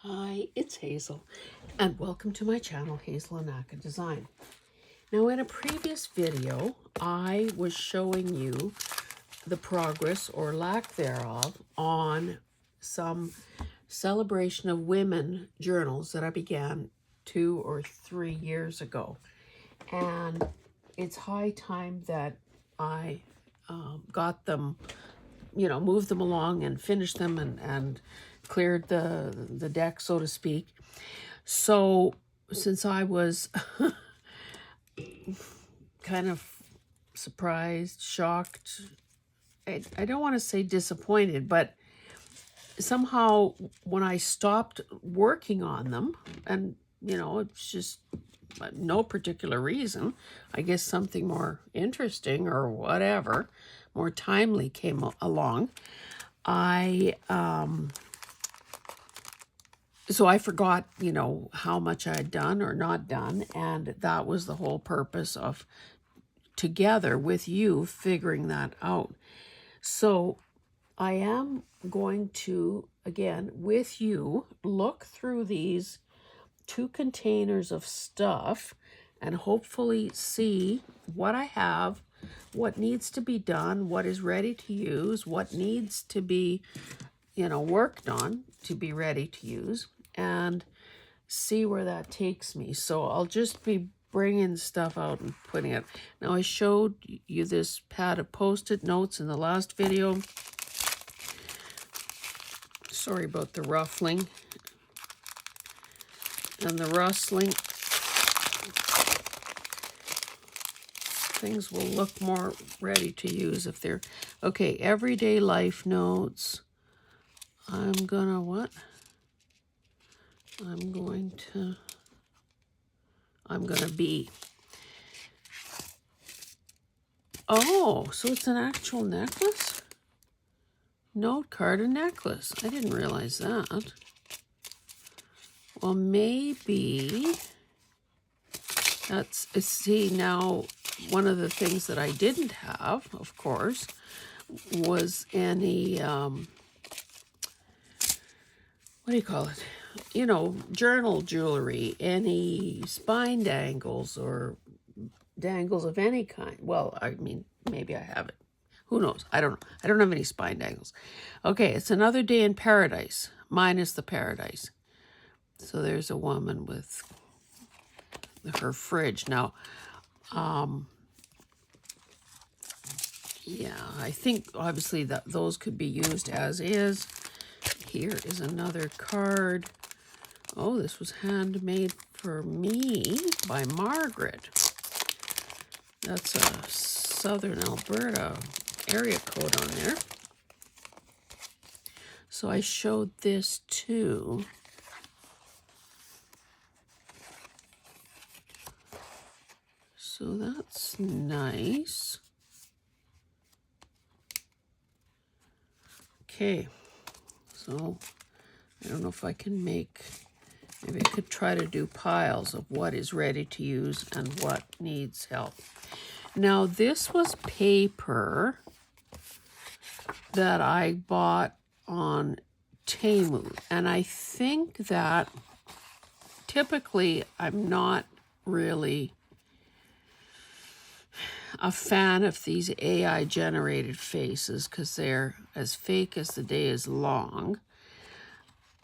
Hi, it's Hazel, and welcome to my channel, Hazel and Aka Design. Now, in a previous video, I was showing you the progress or lack thereof on some celebration of women journals that I began 2 or 3 years ago. And it's high time that I got them, moved them along and finished them and cleared the deck, so to speak. So since I was kind of surprised, shocked, I don't want to say disappointed, but somehow when I stopped working on them, and it's just no particular reason, I guess something more interesting or whatever, more timely came along. So I forgot, how much I had done or not done, and that was the whole purpose of together with you figuring that out. So I am going to, again, with you, look through these 2 containers of stuff and hopefully see what I have, what needs to be done, what is ready to use, what needs to be, worked on to be ready to use, and see where that takes me. So I'll just be bringing stuff out and putting it. Now, I showed you this pad of Post-it notes in the last video. Sorry about the ruffling and the rustling. Things will look more ready to use if they're... Okay, everyday life notes. I'm gonna be... Oh, so it's an actual necklace? Note card and necklace. I didn't realize that. Well, maybe that's... See, now, one of the things that I didn't have, of course, was any... what do you call it? Journal jewelry, any spine dangles or dangles of any kind. Well, I mean, maybe I have it. Who knows? I don't know. I don't have any spine dangles. Okay, it's another day in paradise, minus the paradise. So there's a woman with her fridge. Now, yeah, I think obviously that those could be used as is. Here is another card. Oh, this was handmade for me by Margaret. That's a Southern Alberta area code on there. So I showed this too. So that's nice. Okay, so I don't know if I can make... Maybe I could try to do piles of what is ready to use and what needs help. Now, this was paper that I bought on Temu. And I think that typically I'm not really a fan of these AI-generated faces because they're as fake as the day is long.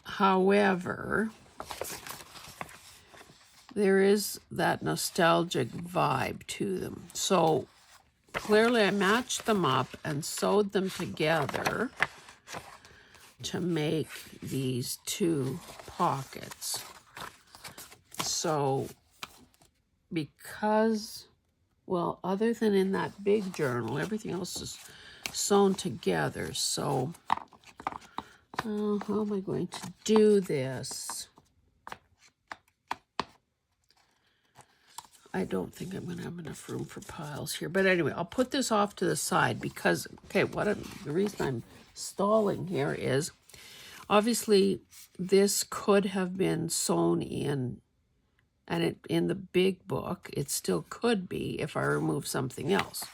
However, there is that nostalgic vibe to them. So clearly I matched them up and sewed them together to make these 2 pockets. So because, well, other than in that big journal, everything else is sewn together. So how am I going to do this? I don't think I'm going to have enough room for piles here. But anyway, I'll put this off to the side because, okay, the reason I'm stalling here is, obviously, this could have been sewn in, and in the big book, it still could be if I remove something else.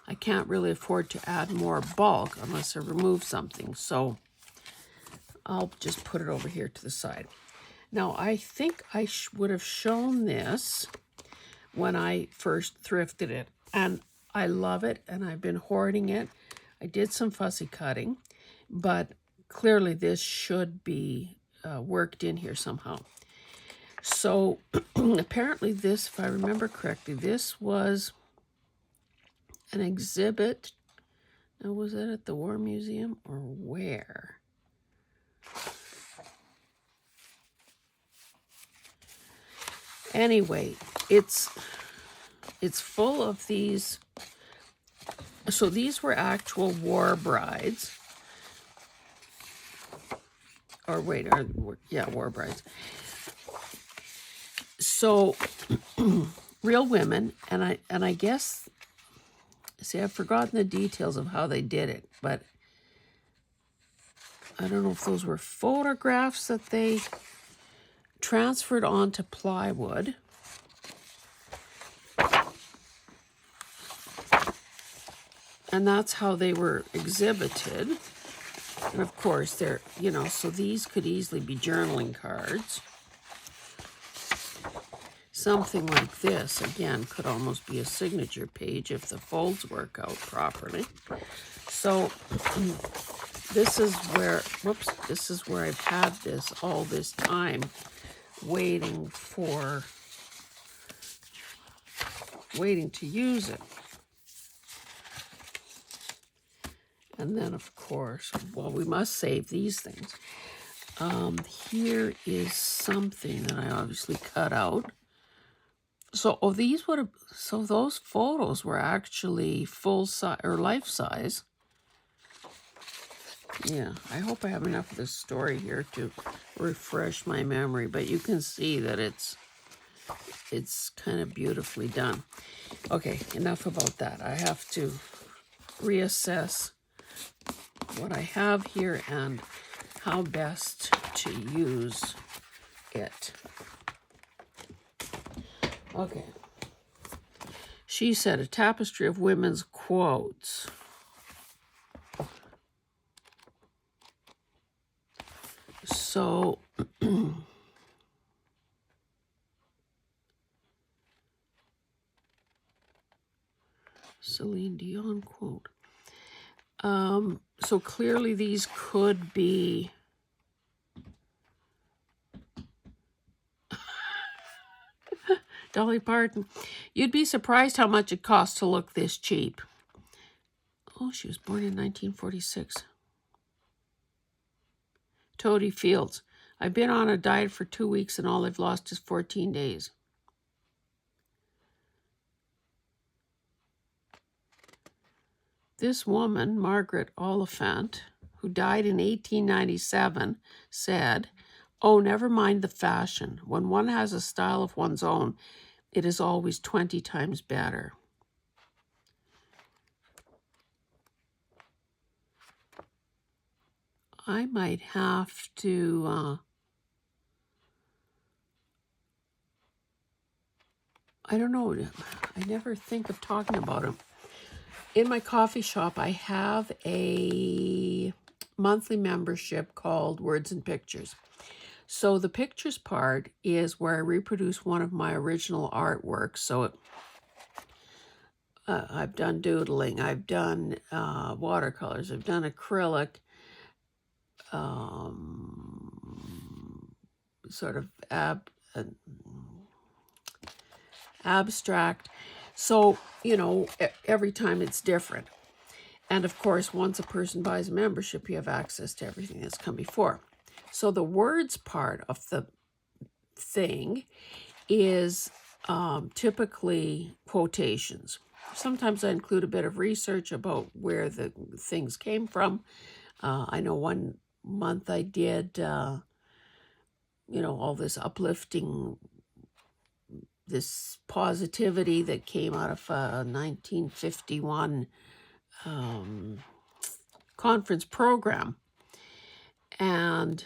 I can't really afford to add more bulk unless I remove something. So I'll just put it over here to the side. Now, I think I would have shown this when I first thrifted it, and I love it, and I've been hoarding it. I did some fussy cutting, but clearly this should be worked in here somehow. So apparently this, if I remember correctly, this was an exhibit. Now, was that at the War Museum or where? Anyway, it's full of these. So these were actual war brides. Or wait, yeah, war brides. So real women, and I guess, see, I've forgotten the details of how they did it, but I don't know if those were photographs that they transferred onto plywood. And that's how they were exhibited. And of course, they're, you know, so these could easily be journaling cards. Something like this, again, could almost be a signature page if the folds work out properly. So this is where, whoops, this is where I've had this all this time, waiting to use it. And then, of course, well, we must save these things. Here is something that I obviously cut out. So, these would have, so those photos were actually full size or life size. Yeah, I hope I have enough of this story here to refresh my memory, but you can see that it's kind of beautifully done. Okay, enough about that. I have to reassess what I have here and how best to use it. Okay. She said, a tapestry of women's quotes. So, Celine Dion quote. So clearly these could be Dolly Parton. You'd be surprised how much it costs to look this cheap. Oh, she was born in 1946. Toady Fields. I've been on a diet for 2 weeks and all I've lost is 14 days. This woman, Margaret Oliphant, who died in 1897, said, "Oh, never mind the fashion. When one has a style of one's own, it is always 20 times better." I might have to, I don't know, I never think of talking about them. In my coffee shop, I have a monthly membership called Words and Pictures. So the pictures part is where I reproduce one of my original artworks. So I've done doodling, I've done watercolors, I've done acrylic, sort of abstract. So, you know, every time it's different. And of course, once a person buys a membership, you have access to everything that's come before. So the words part of the thing is typically quotations. Sometimes I include a bit of research about where the things came from. I know one month I did, you know, all this uplifting, this positivity that came out of a 1951 conference program. And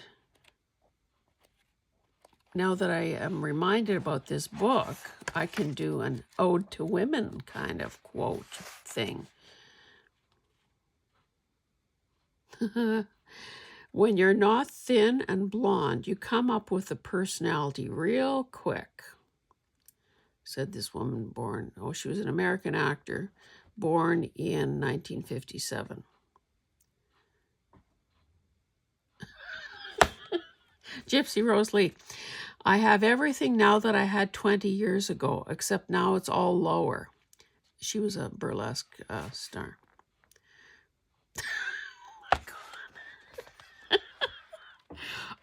now that I am reminded about this book, I can do an ode to women kind of quote thing. When you're not thin and blonde, you come up with a personality real quick, said this woman born, she was an American actor, born in 1957. Gypsy Rose Lee, I have everything now that I had 20 years ago, except now it's all lower. She was a burlesque star.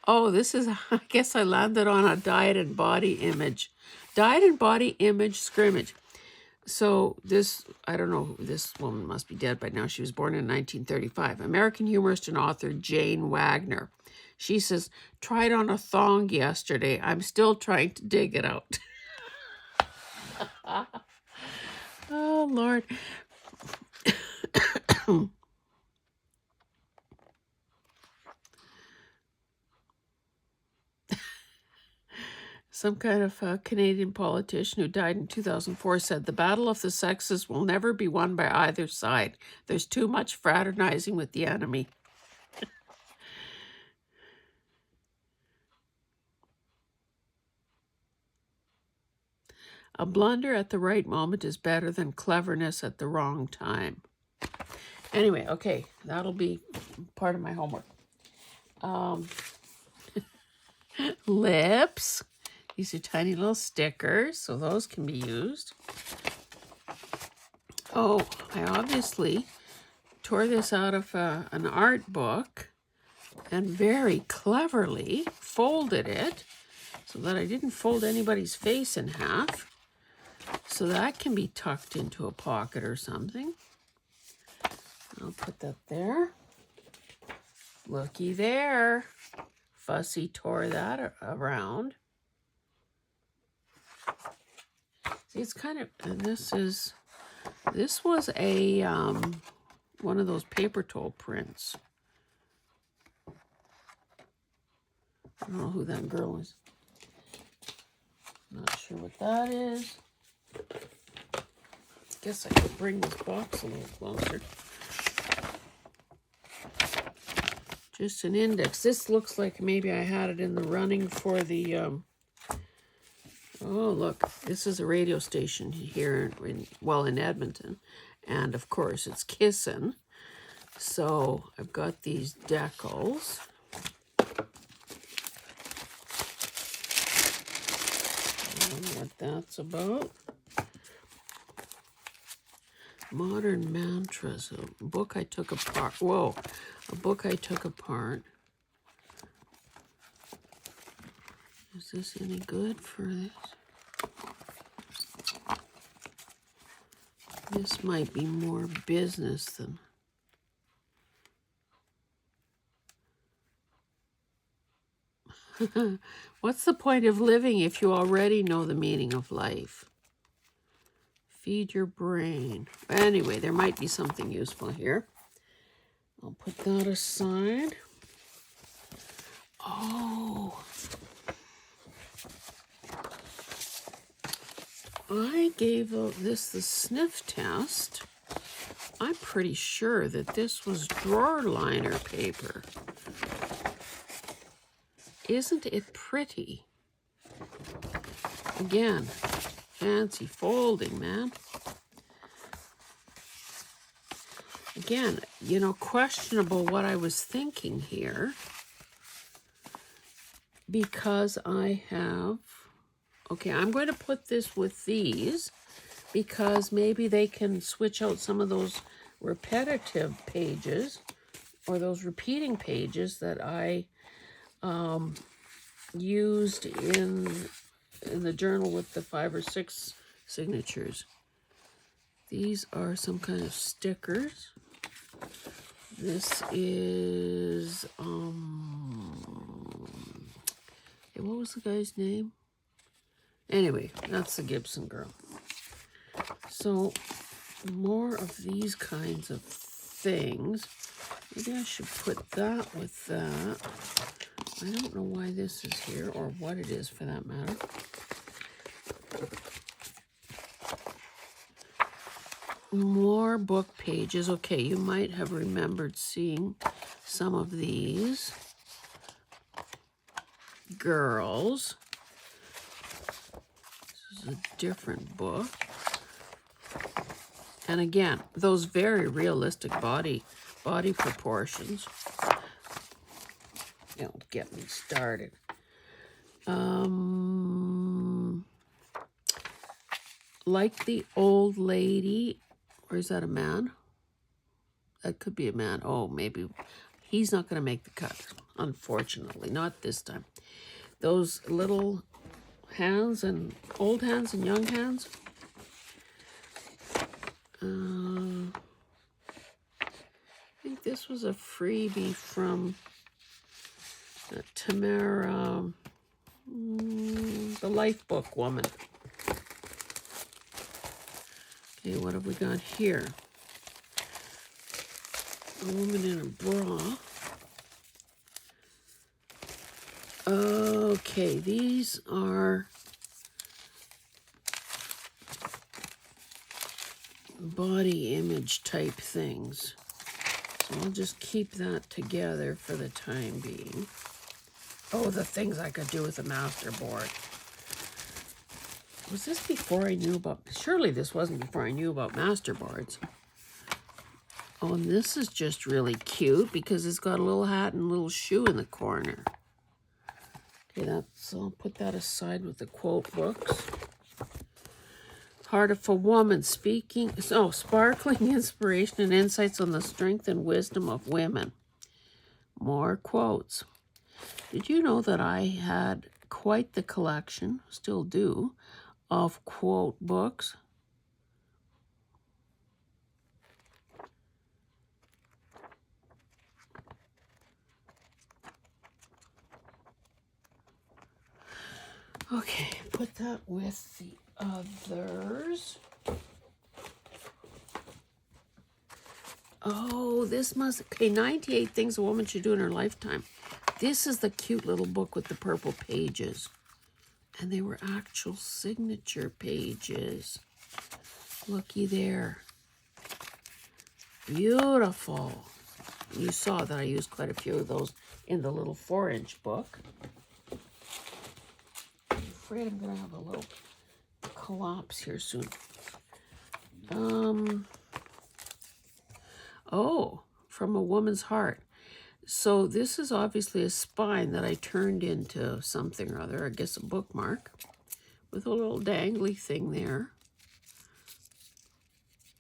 Oh, this is, I guess I landed on a diet and body image. Diet and body image scrimmage. So this, I don't know, this woman must be dead by now. She was born in 1935. American humorist and author Jane Wagner. She says, tried on a thong yesterday. I'm still trying to dig it out. Oh, Lord. Some kind of Canadian politician who died in 2004 said, the battle of the sexes will never be won by either side. There's too much fraternizing with the enemy. A blunder at the right moment is better than cleverness at the wrong time. Anyway, okay, that'll be part of my homework. Lips. These are tiny little stickers, so those can be used. Oh, I obviously tore this out of an art book and very cleverly folded it so that I didn't fold anybody's face in half. So that can be tucked into a pocket or something. I'll put that there. Looky there. Fussy tore that around. See, it's kind of, and this was a, one of those paper toll prints. I don't know who that girl is. Not sure what that is. Guess I could bring this box a little closer. Just an index. This looks like maybe I had it in the running for the, oh, look, this is a radio station here in Edmonton. And of course, it's Kissin'. So I've got these decals. I don't know what that's about. Modern Mantras, a book I took apart. Whoa, a book I took apart. Is this any good for this? This might be more business than... What's the point of living if you already know the meaning of life? Feed your brain. Anyway, there might be something useful here. I'll put that aside. Oh. I gave this the sniff test. I'm pretty sure that this was drawer liner paper. Isn't it pretty? Again, fancy folding, man. Again, you know, questionable what I was thinking here. Because I have... Okay, I'm going to put this with these because maybe they can switch out some of those repetitive pages or those repeating pages that I used in the journal with the 5 or 6 signatures. These are some kind of stickers. This is, what was the guy's name? Anyway, that's the Gibson girl. So, more of these kinds of things. Maybe I should put that with that. I don't know why this is here, or what it is for that matter. More book pages. Okay, you might have remembered seeing some of these girls. This is a different book. And again, those very realistic body proportions. Don't get me started. Like the old lady, or is that a man? That could be a man. Oh, maybe he's not going to make the cut, unfortunately, not this time. Those little hands and old hands and young hands. I think this was a freebie from Tamara, the Life Book woman. Okay, what have we got here? A woman in a bra. Okay, these are body image type things. So I'll just keep that together for the time being. Oh, the things I could do with a masterboard. Was this before I knew about... Surely this wasn't before I knew about masterboards. Oh, and this is just really cute because it's got a little hat and a little shoe in the corner. Okay, I'll put that aside with the quote books. Heart of a Woman, sparkling inspiration and insights on the strength and wisdom of women. More quotes. Did you know that I had quite the collection, still do, of quote books? Okay, put that with the others. Oh, this must... Okay, 98 Things a Woman Should Do in Her Lifetime. This is the cute little book with the purple pages. And they were actual signature pages. Looky there. Beautiful. You saw that I used quite a few of those in the little 4-inch book. I'm afraid I'm going to have a little collapse here soon. Oh, From a Woman's Heart. So this is obviously a spine that I turned into something or other, I guess a bookmark, with a little dangly thing there.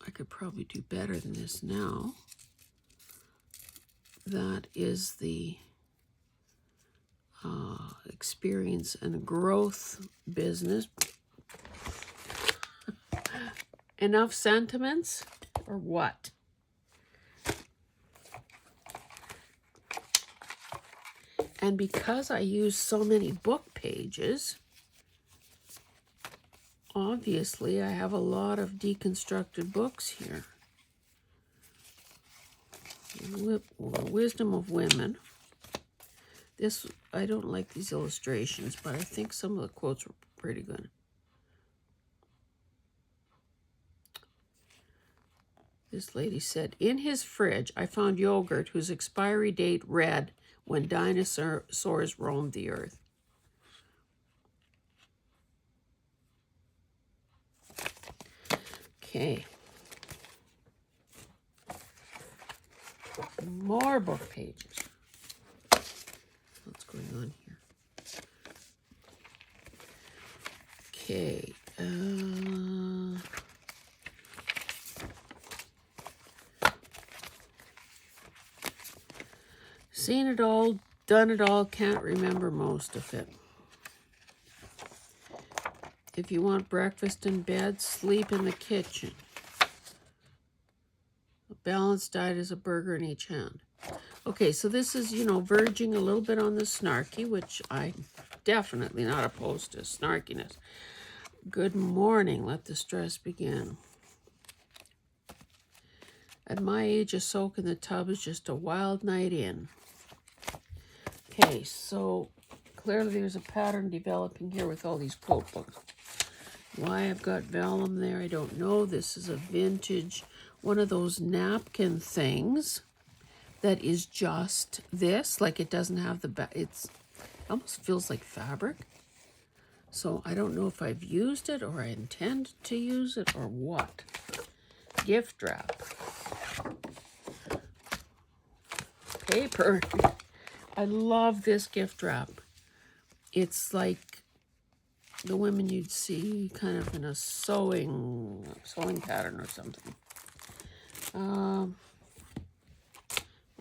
I could probably do better than this now. That is the experience and growth business. Enough sentiments or what? And because I use so many book pages, obviously I have a lot of deconstructed books here. Wisdom of Women. This, I don't like these illustrations, but I think some of the quotes were pretty good. This lady said, in his fridge, I found yogurt whose expiry date read, when dinosaurs roamed the earth. Okay. More book pages. What's going on here? Okay. Seen it all, done it all, can't remember most of it. If you want breakfast in bed, sleep in the kitchen. A balanced diet is a burger in each hand. Okay, so this is, verging a little bit on the snarky, which I'm definitely not opposed to snarkiness. Good morning, let the stress begin. At my age, a soak in the tub is just a wild night in. Okay, so clearly there's a pattern developing here with all these quote books. Why I've got vellum there, I don't know. This is a vintage, one of those napkin things that is just this, like it doesn't have the back. It almost feels like fabric. So I don't know if I've used it or I intend to use it or what. Gift wrap. Paper. I love this gift wrap. It's like the women you'd see kind of in a sewing pattern or something.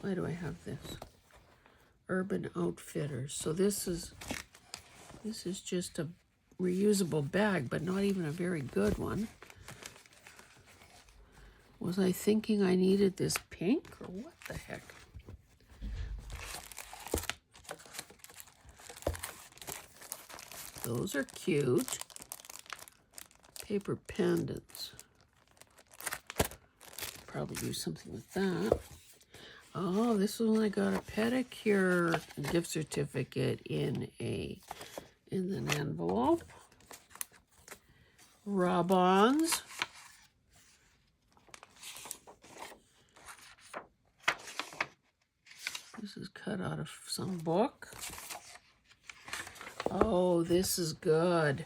Why do I have this? Urban Outfitters. So this is just a reusable bag, but not even a very good one. Was I thinking I needed this pink or what the heck? Those are cute. Paper pendants. Probably do something with that. Oh, this was when I got a pedicure gift certificate in an envelope. Rub-ons. This is cut out of some book. Oh, this is good.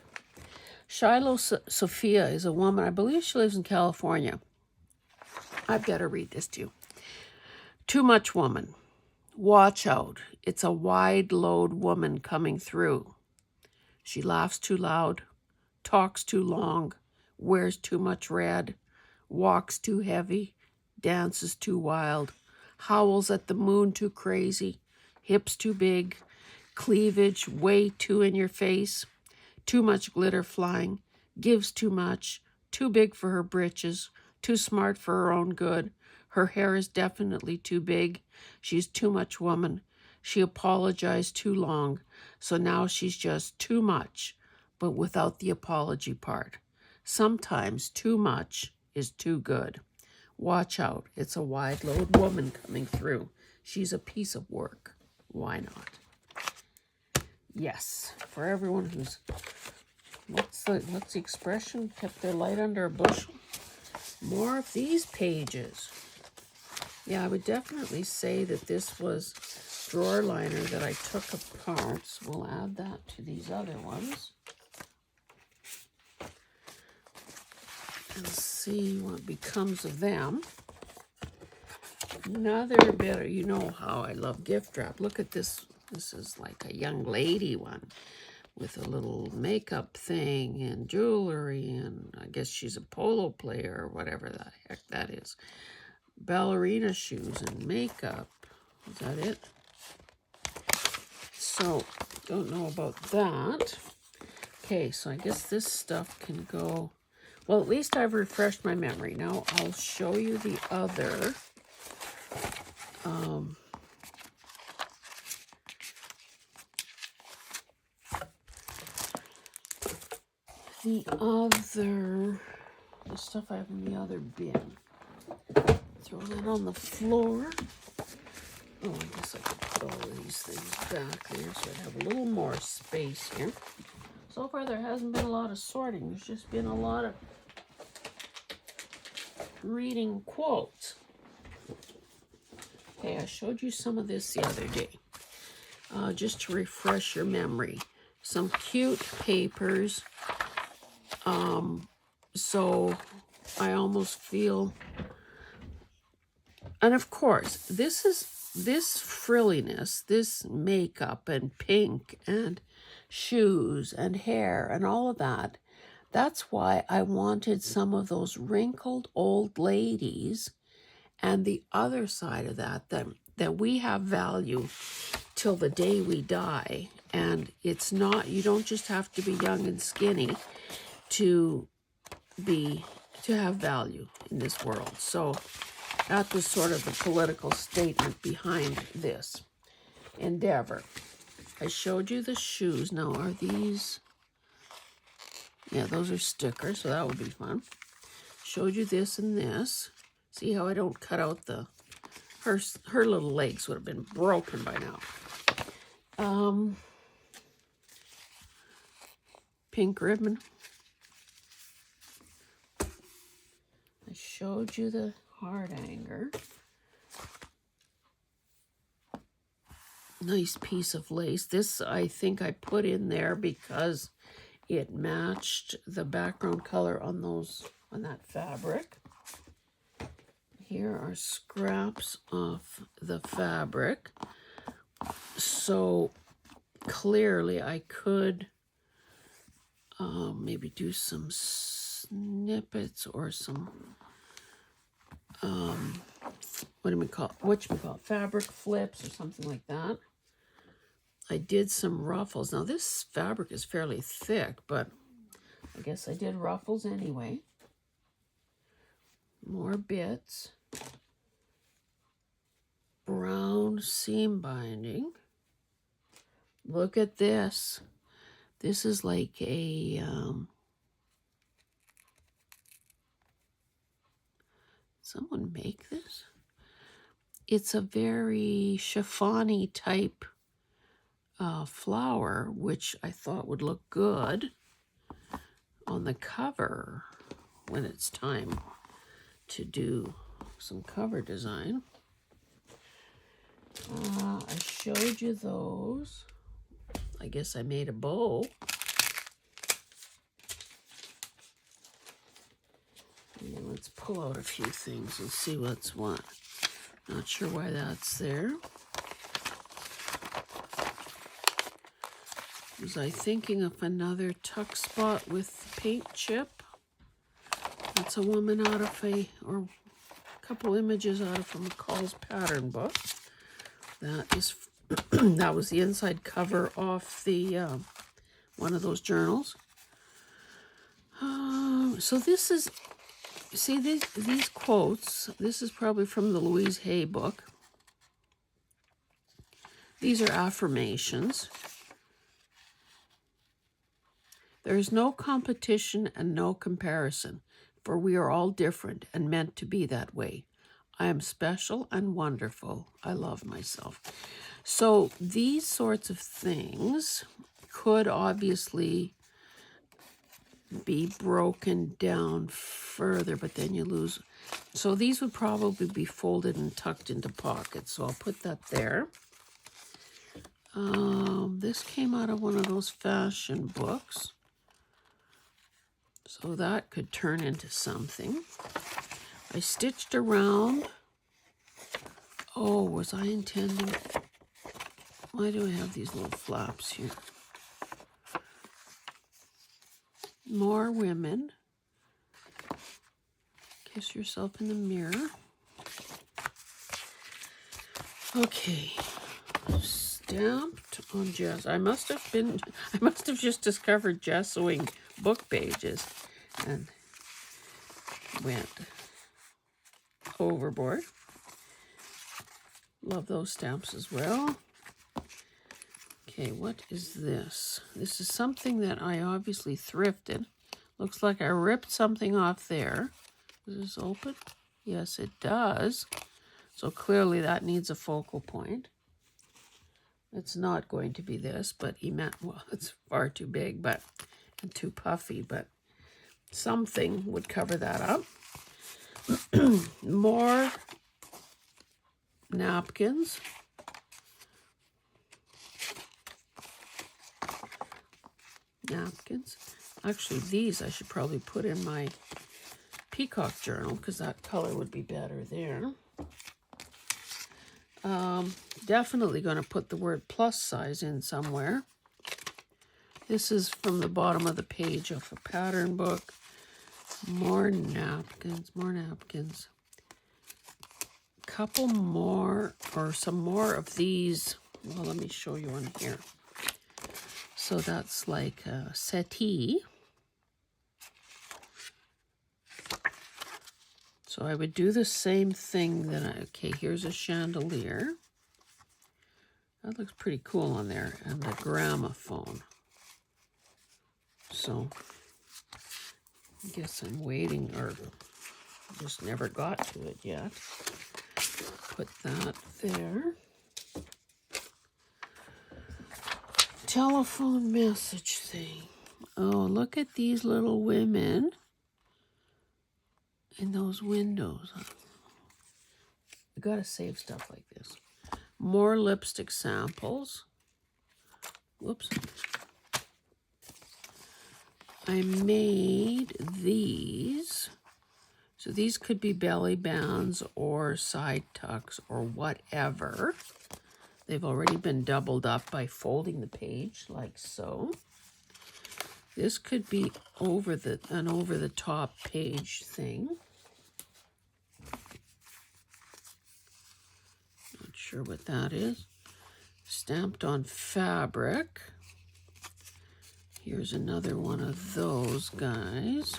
Shiloh Sophia is a woman. I believe she lives in California. I better read this to you. Too much woman. Watch out. It's a wide load woman coming through. She laughs too loud, talks too long, wears too much red, walks too heavy, dances too wild, howls at the moon too crazy, hips too big, cleavage way too in your face, too much glitter flying, gives too much, too big for her britches, too smart for her own good. Her hair is definitely too big. She's too much woman. She apologized too long, so now she's just too much, but without the apology part. Sometimes too much is too good. Watch out. It's a wide load woman coming through. She's a piece of work. Why not? Yes, for everyone who's, what's the expression? Kept their light under a bushel. More of these pages. Yeah, I would definitely say that this was drawer liner that I took apart. So we'll add that to these other ones. And see what becomes of them. Another bit, you know how I love gift wrap. Look at this. This is like a young lady one with a little makeup thing and jewelry, and I guess she's a polo player or whatever the heck that is. Ballerina shoes and makeup. Is that it? So, don't know about that. Okay, so I guess this stuff can go. Well, at least I've refreshed my memory. Now I'll show you the other. The stuff I have in the other bin. Throw that on the floor. Oh, I guess I could put all of these things back there so I have a little more space here. So far there hasn't been a lot of sorting. There's just been a lot of reading quotes. Okay, I showed you some of this the other day. Just to refresh your memory. Some cute papers. So I almost feel, and of course, this frilliness, this makeup and pink and shoes and hair and all of that. That's why I wanted some of those wrinkled old ladies, and the other side of that we have value till the day we die. And it's not, you don't just have to be young and skinny to have value in this world. So that was sort of the political statement behind this endeavor. I showed you the shoes. Now, are these? Yeah, those are stickers, so that would be fun. Showed you this and this. See how I don't cut out her little legs would have been broken by now. Pink ribbon. I showed you the heart hanger. Nice piece of lace. This I think I put in there because it matched the background color on that fabric. Here are scraps of the fabric. So clearly I could maybe do some snippets or some fabric flips or something like that. I did some ruffles. Now this fabric is fairly thick, but I guess I did ruffles anyway. More bits. Brown seam binding. Look at this. This is like a someone make this? It's a very chiffon-y type flower, which I thought would look good on the cover when it's time to do some cover design. I showed you those. I guess I made a bow. And let's pull out a few things and see what's what. Not sure why that's there. Was I thinking of another tuck spot with paint chip? That's a woman out of or a couple images out of from McCall's pattern book. That is, that was the inside cover off the one of those journals. So this is, see these quotes. This is probably from the Louise Hay book. These are affirmations. There is no competition and no comparison, for we are all different and meant to be that way. I am special and wonderful. I love myself. So these sorts of things could obviously be broken down further, but then you lose. So these would probably be folded and tucked into pockets. So I'll put that there. This came out of one of those fashion books. So that could turn into something. I stitched around. Oh, was I intending? Why do I have these little flaps here? More women. Kiss yourself in the mirror. Okay. Stamped on Jess. I must have just discovered gessoing book pages and went overboard. Love those stamps as well. Okay, what is this? This is something that I obviously thrifted. Looks like I ripped something off there. Does this open? Yes, it does. So clearly that needs a focal point. It's not going to be this, but well, it's far too big, but and too puffy, but something would cover that up. More napkins. Actually, these I should probably put in my peacock journal because that color would be better there. Definitely going to put the word plus size in somewhere. This is from the bottom of the page of a pattern book. More napkins, more napkins. Couple more, or some more of these. Well, let me show you one here. So that's like a settee. So I would do the same thing that okay, here's a chandelier. That looks pretty cool on there. And the gramophone. So I guess I'm waiting, or just never got to it yet. Put that there. Telephone message thing. Oh, look at these little women in those windows. I gotta save stuff like this. More lipstick samples. Whoops. I made these. So these could be belly bands or side tucks or whatever. They've already been doubled up by folding the page like so. This could be an over the top page thing. Not sure what that is. Stamped on fabric. Here's another one of those guys.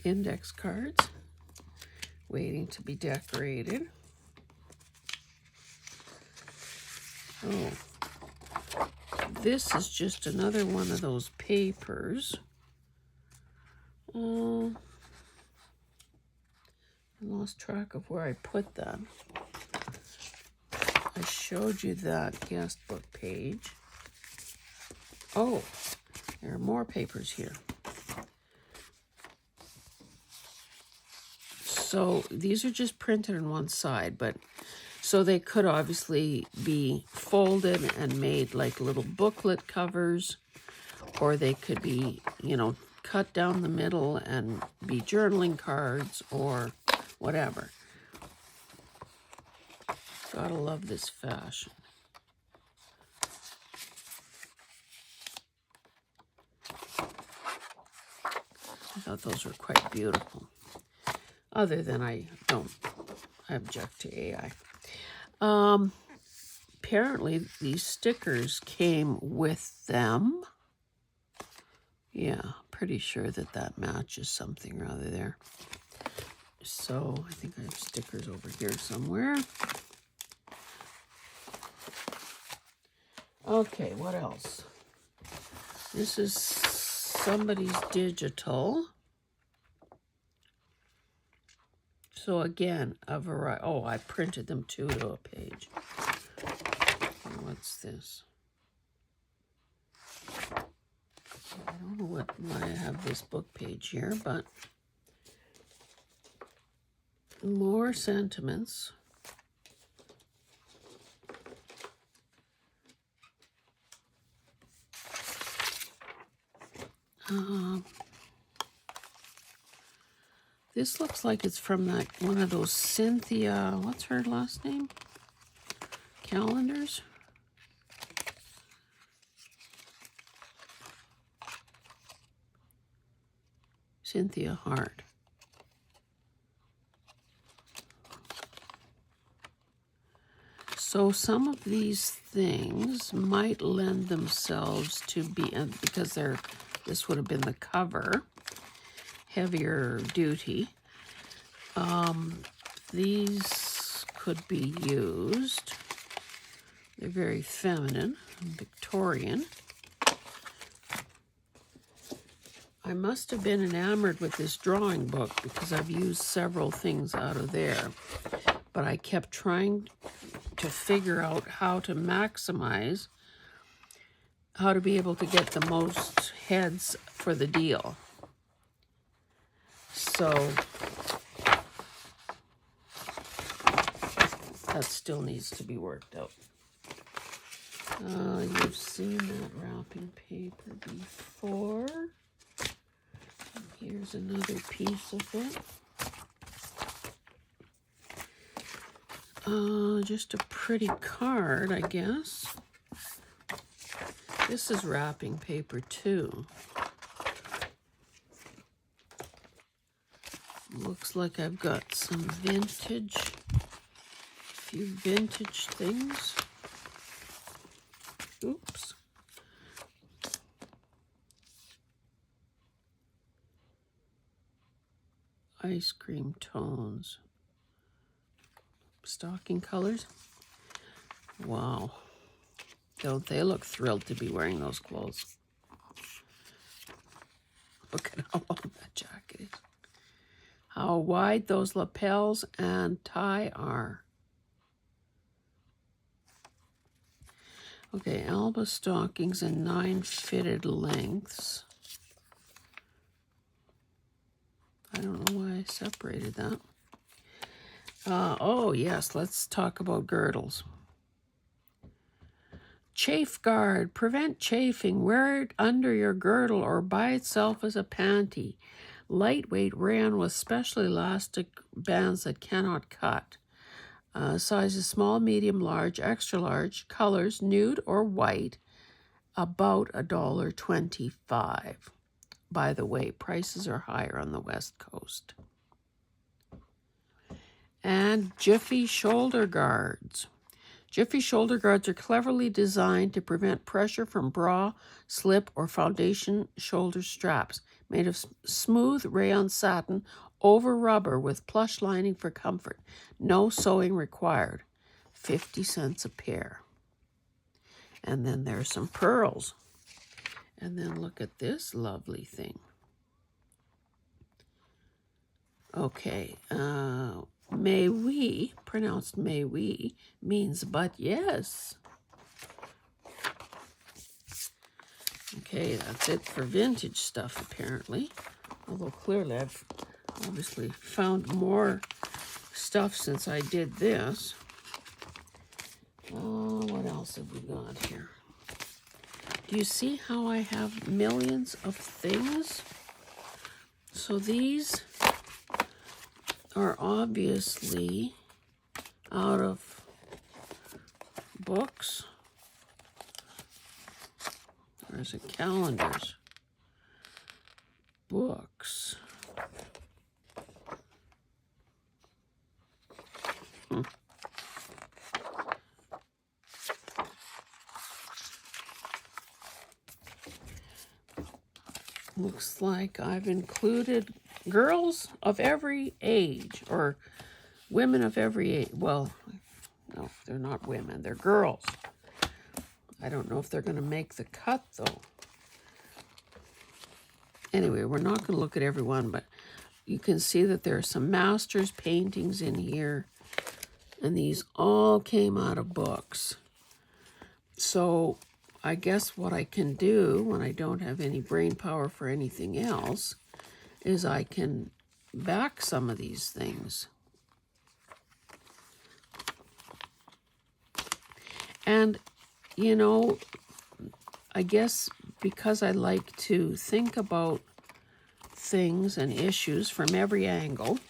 Index cards waiting to be decorated. Oh, this is just another one of those papers. I lost track of where I put that. I showed you that guest book page. Oh, there are more papers here. So these are just printed on one side, but so they could obviously be folded and made like little booklet covers, or they could be, you know, cut down the middle and be journaling cards or whatever. Gotta love this fashion. I thought those were quite beautiful. Other than I object to AI. Apparently these stickers came with them. Yeah, pretty sure that matches something or other there. So I think I have stickers over here somewhere. Okay, what else? This is somebody's digital. So again, a variety. Oh, I printed them too to a page. What's this? I don't know why I have this book page here, but more sentiments. This looks like it's from that one of those Cynthia, what's her last name? Calendars. Cynthia Hart. So some of these things might lend themselves to be, because this would have been the cover, heavier duty. These could be used. They're very feminine and Victorian. I must have been enamored with this drawing book because I've used several things out of there. But I kept trying to figure out how to maximize, how to be able to get the most heads for the deal. So that still needs to be worked out. You've seen that wrapping paper before. Here's another piece of it. Just a pretty card, I guess. This is wrapping paper too. Looks like I've got some vintage, few vintage things. Oops. Ice cream tones. Stocking colors. Wow. Don't they look thrilled to be wearing those clothes? Look at how long that jacket is. How wide those lapels and tie are. Okay, Alba stockings in 9 fitted lengths. I don't know why I separated that. Oh, yes, let's talk about girdles. Chafe guard, prevent chafing. Wear it under your girdle or by itself as a panty. Lightweight rayon with special elastic bands that cannot cut. Sizes small, medium, large, extra large. Colors nude or white. About $1.25. By the way, prices are higher on the West Coast. And Jiffy shoulder guards. Jiffy shoulder guards are cleverly designed to prevent pressure from bra, slip, or foundation shoulder straps. Made of smooth rayon satin over rubber with plush lining for comfort. No sewing required. 50 cents a pair. And then there's some pearls. And then look at this lovely thing. Okay, may we, pronounced may we, means but yes. Okay, that's it for vintage stuff apparently. Although clearly I've obviously found more stuff since I did this. What else have we got here? Do you see how I have millions of things? So these are obviously out of books. Where's it? Calendars. Books. Looks like I've included girls of every age, or women of every age. Well, no, they're not women, they're girls. I don't know if they're going to make the cut, though. Anyway, we're not going to look at everyone, but you can see that there are some masters paintings in here, and these all came out of books. So I guess what I can do when I don't have any brain power for anything else is I can back some of these things. And, you know, I guess because I like to think about things and issues from every angle,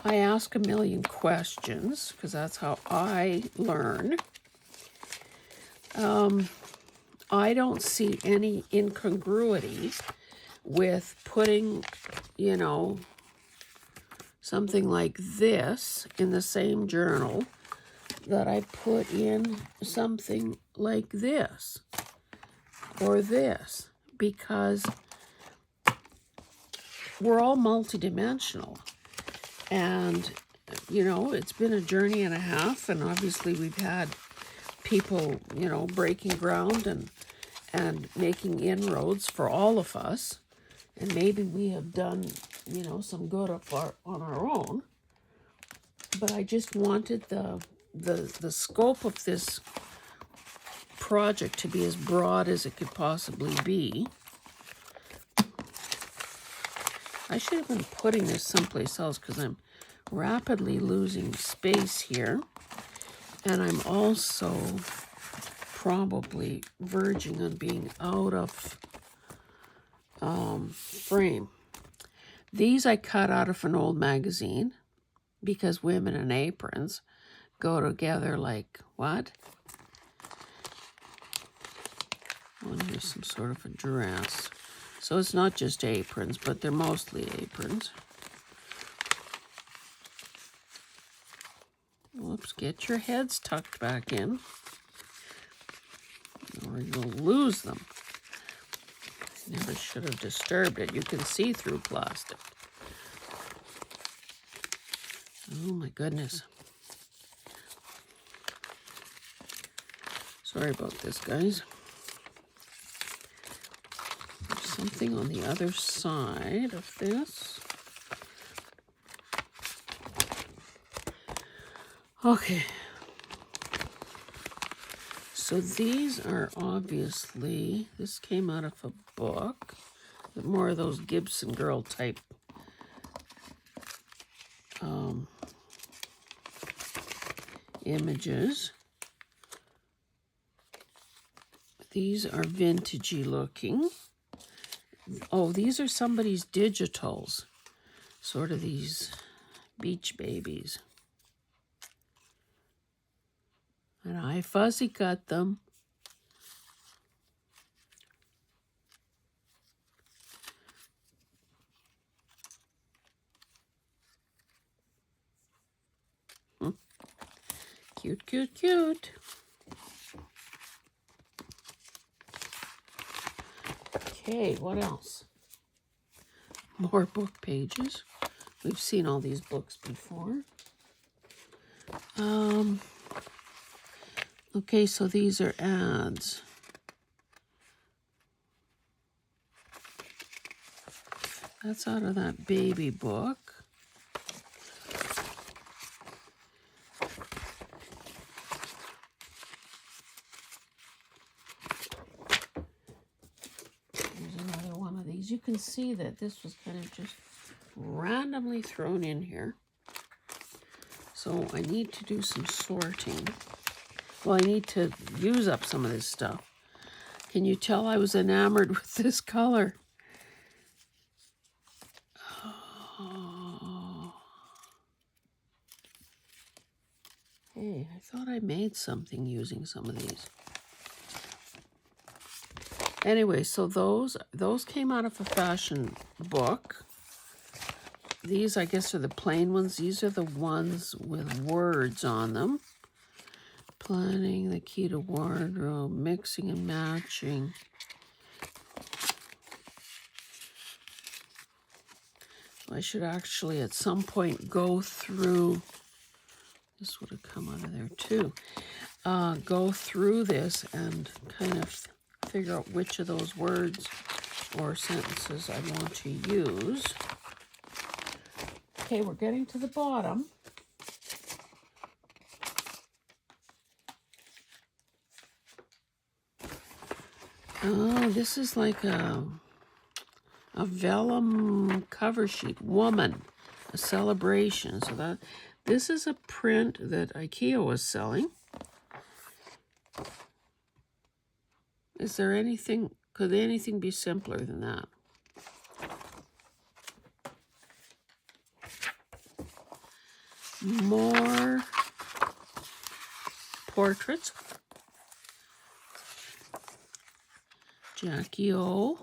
I ask a million questions because that's how I learn. I don't see any incongruity with putting, you know, something like this in the same journal that I put in something like this or this, because we're all multidimensional. And, you know, it's been a journey and a half, and obviously we've had people, you know, breaking ground and making inroads for all of us. And maybe we have done, you know, some good on our own. But I just wanted the scope of this project to be as broad as it could possibly be. I should have been putting this someplace else because I'm rapidly losing space here. And I'm also probably verging on being out of frame. These I cut out of an old magazine because women in aprons go together like what? Well, here's some sort of a dress. So it's not just aprons, but they're mostly aprons. Whoops, get your heads tucked back in, or you'll lose them. Never should have disturbed it. You can see through plastic. Oh my goodness. Sorry about this, guys. There's something on the other side of this. Okay. So these are obviously, this came out of a book, more of those Gibson Girl type images. These are vintagey looking. Oh, these are somebody's digitals. Sort of these beach babies. And I fuzzy cut them. Cute, cute, cute. Okay, what else? More book pages. We've seen all these books before. Okay, so these are ads. That's out of that baby book. Here's another one of these. You can see that this was kind of just randomly thrown in here. So I need to do some sorting. Well, I need to use up some of this stuff. Can you tell I was enamored with this color? Oh. Hey, I thought I made something using some of these. Anyway, so those came out of a fashion book. These, I guess, are the plain ones. These are the ones with words on them. Planning, the key to wardrobe, mixing and matching. I should actually at some point go through, this would have come out of there too, go through this and kind of figure out which of those words or sentences I want to use. Okay, we're getting to the bottom. Oh, this is like a vellum cover sheet. Woman, a celebration. So that this is a print that IKEA was selling. Is there anything, could anything be simpler than that? More portraits. Jackie O.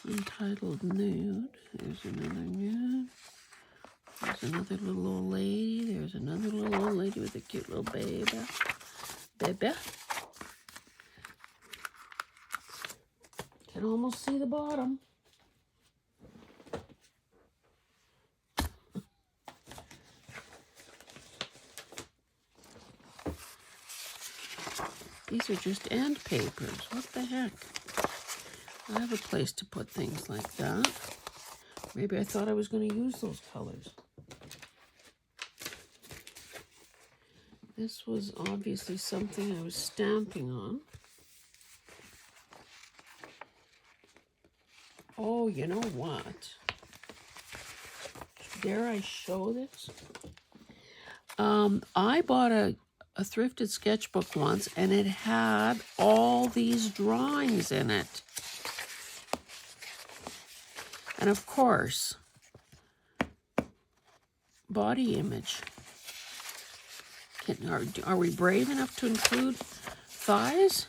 Entitled Nude. There's another nude. There's another little old lady. There's another little old lady with a cute little baby. Baby. Can almost see the bottom. These are just end papers. What the heck? I have a place to put things like that. Maybe I thought I was going to use those colors. This was obviously something I was stamping on. Oh, you know what? Dare I show this? I bought a thrifted sketchbook once, and it had all these drawings in it. And of course, body image. Are we brave enough to include thighs?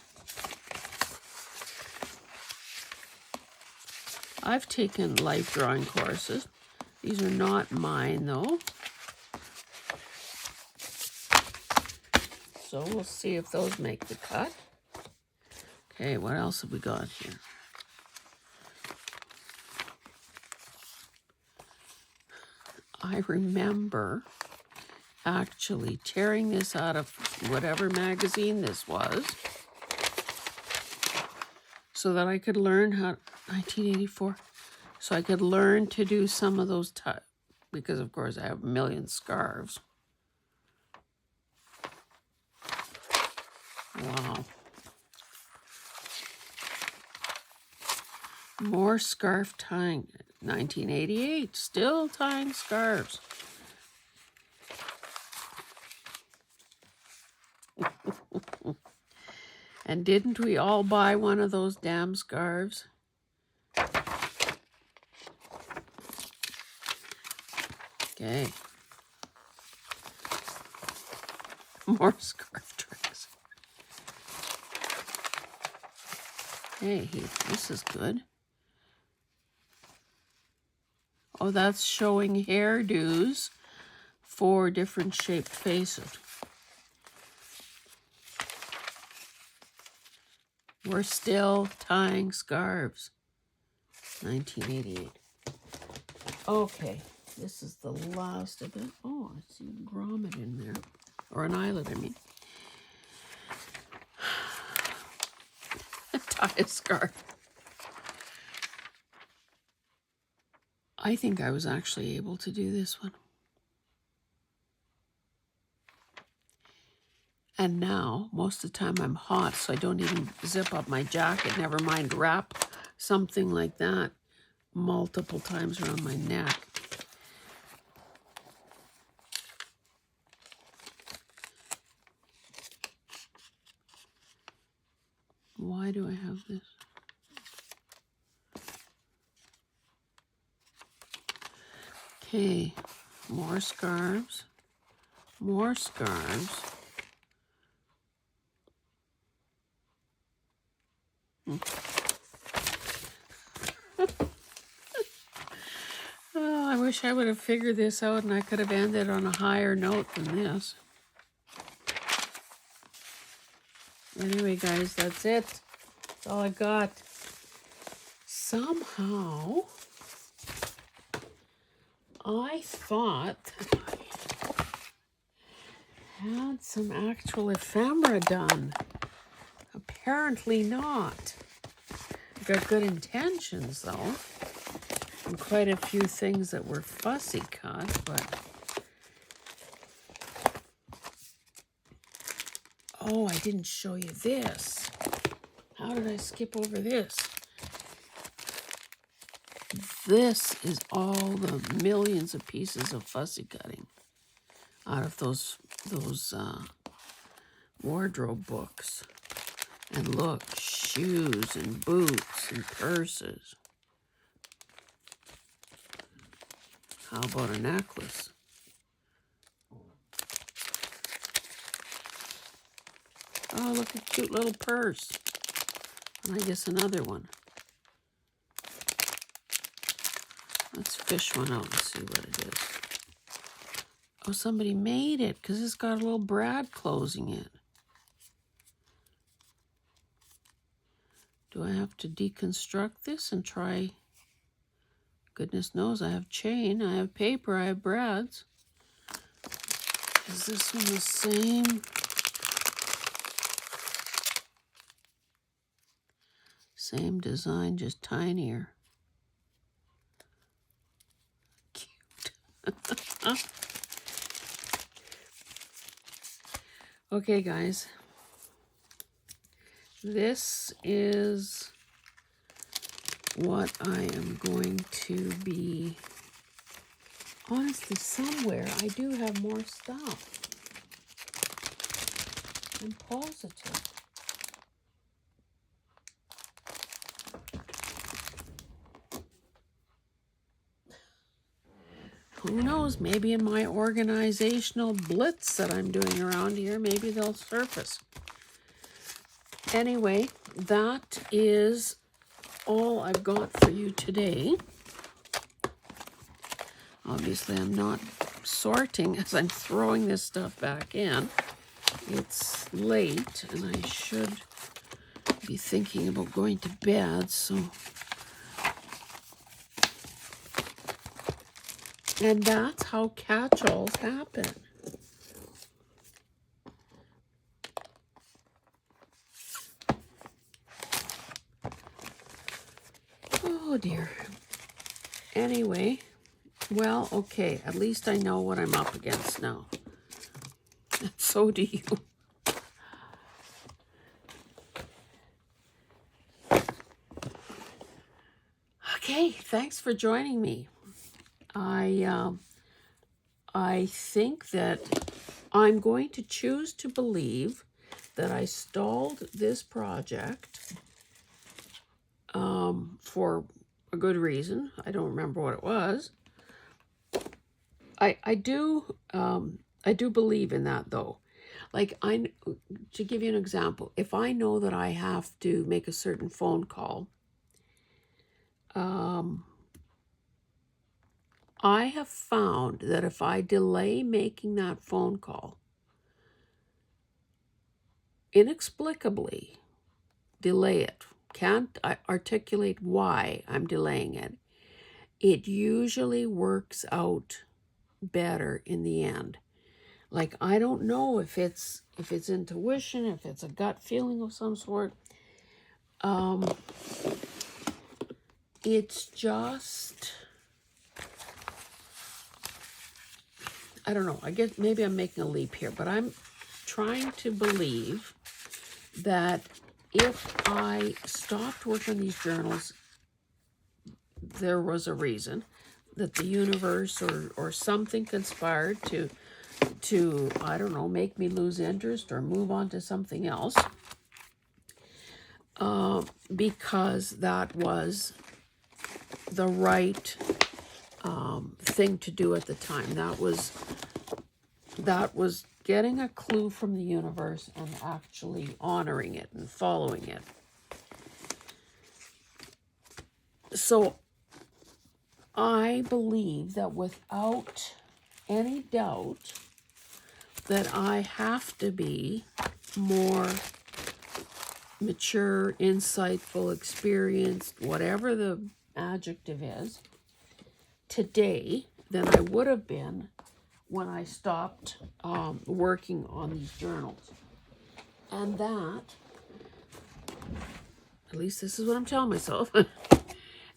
I've taken life drawing courses. These are not mine, though. So we'll see if those make the cut. Okay, what else have we got here? I remember actually tearing this out of whatever magazine this was so that I could learn how, 1984, so I could learn to do some of those, because of course I have a million scarves. Wow. More scarf tying. 1988, still tying scarves. And didn't we all buy one of those damn scarves? Okay. More scarf tricks. Hey, this is good. Oh, that's showing hairdos for different shaped faces. We're still tying scarves. 1988. Okay, this is the last of it. Oh, I see a grommet in there. Or an eyelet, I mean. Tie a scarf. I think I was actually able to do this one. And now, most of the time I'm hot, so I don't even zip up my jacket, never mind wrap something like that multiple times around my neck. Why do I have this? Okay, more scarves, more scarves. Oh, I wish I would have figured this out and I could have ended on a higher note than this. Anyway, guys, that's it. That's all I got. Somehow, I thought that I had some actual ephemera done. Apparently not. I've got good intentions, though. And quite a few things that were fussy cut, but... Oh, I didn't show you this. How did I skip over this? This is all the millions of pieces of fussy cutting out of those wardrobe books. And look, shoes and boots and purses. How about a necklace? Oh, look at a cute little purse. And I guess another one. Let's fish one out and see what it is. Oh, somebody made it because it's got a little brad closing it. Do I have to deconstruct this and try? Goodness knows I have chain, I have paper, I have brads. Is this one the same? Same design, just tinier. Cute. Okay, guys. This is what I am going to be. Honestly, somewhere I do have more stuff. I'm positive. Who knows? Maybe in my organizational blitz that I'm doing around here, maybe they'll surface. Anyway, that is all I've got for you today. Obviously, I'm not sorting as I'm throwing this stuff back in. It's late, and I should be thinking about going to bed, so... And that's how catch-alls happen. Oh, dear. Anyway, well, okay, at least I know what I'm up against now. And so do you. Okay, thanks for joining me. I think that I'm going to choose to believe that I stalled this project for a good reason. I don't remember what it was. I do believe in that though. Like to give you an example, if I know that I have to make a certain phone call, I have found that if I delay making that phone call, inexplicably delay it, can't articulate why I'm delaying it, it usually works out better in the end. Like, I don't know if it's intuition, if it's a gut feeling of some sort. It's just, I don't know. I guess maybe I'm making a leap here, but I'm trying to believe that if I stopped working on these journals, there was a reason, that the universe or something conspired to I don't know, make me lose interest or move on to something else, because that was the right thing to do at the time. That was getting a clue from the universe and actually honoring it and following it. So I believe that without any doubt that I have to be more mature, insightful, experienced, whatever the adjective is, today than I would have been when I stopped working on these journals. And that, at least this is what I'm telling myself,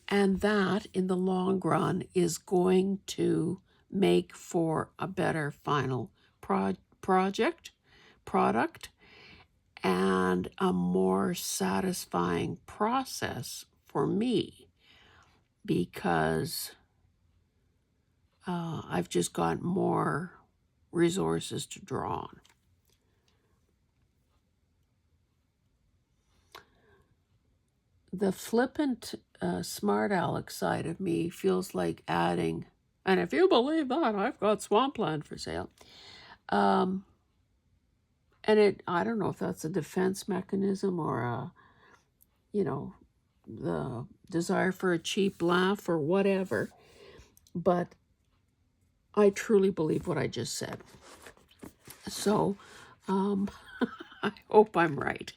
and that in the long run is going to make for a better final product, and a more satisfying process for me, because I've just got more resources to draw on. The flippant, smart aleck side of me feels like adding, and if you believe that, I've got swampland for sale. And I don't know if that's a defense mechanism or the desire for a cheap laugh or whatever, but I truly believe what I just said. So, I hope I'm right.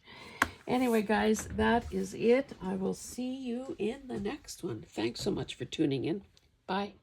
Anyway, guys, that is it. I will see you in the next one. Thanks so much for tuning in. Bye.